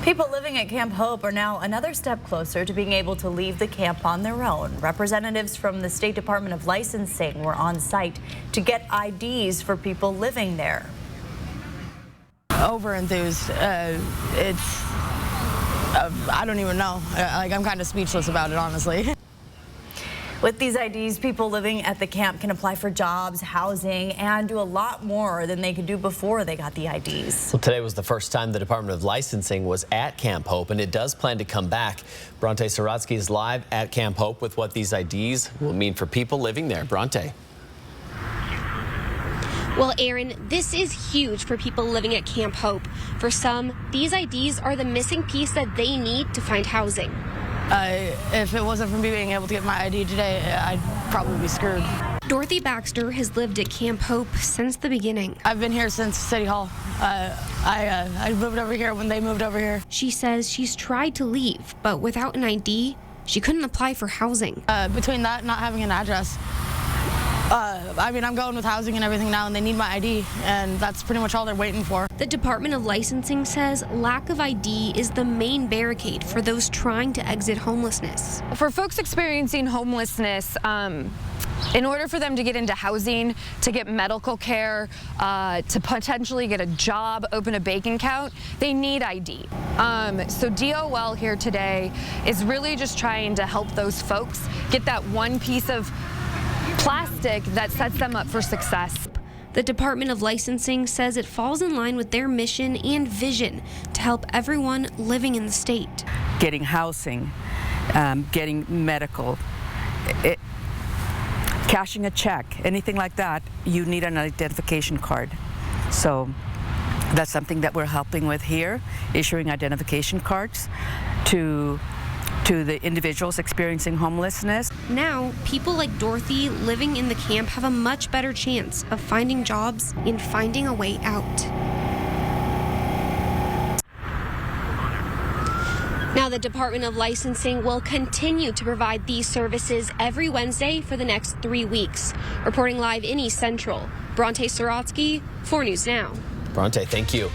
People living at Camp Hope are now another step closer to being able to leave the camp on their own. Representatives from the State Department of Licensing were on site to get IDs for people living there. Over-enthused. I don't even know. I'm kind of speechless about it, honestly. With these IDs, people living at the camp can apply for jobs, housing, and do a lot more than they could do before they got the IDs. Well, today was the first time the Department of Licensing was at Camp Hope, and it does plan to come back. Bronte Sorotsky is live at Camp Hope with what these IDs will mean for people living there. Bronte. Well, Aaron, this is huge for people living at Camp Hope. For some, these IDs are the missing piece that they need to find housing. If it wasn't for me being able to get my ID today, I'd probably be screwed. Dorthy Baxter has lived at Camp Hope since the beginning. I've been here since City Hall. I moved over here when they moved over here. She says she's tried to leave, but without an ID, she couldn't apply for housing. Between that and not having an address, I'm going with housing and everything now, and they need my ID, and that's pretty much all they're waiting for. The Department of Licensing says lack of ID is the main barricade for those trying to exit homelessness. For folks experiencing homelessness, in order for them to get into housing, to get medical care, to potentially get a job, open a bank account, they need ID. So DOL here today is really just trying to help those folks get that one piece of plastic that sets them up for success. The Department of Licensing says it falls in line with their mission and vision to help everyone living in the state. Getting housing, getting medical, cashing a check, anything like that, you need an identification card. So that's something that we're helping with here, issuing identification cards to the individuals experiencing homelessness. Now, people like Dorothy living in the camp have a much better chance of finding jobs and finding a way out. Now, the Department of Licensing will continue to provide these services every Wednesday for the next 3 weeks. Reporting live in East Central, Bronte Sorotsky, 4 News Now. Bronte, thank you.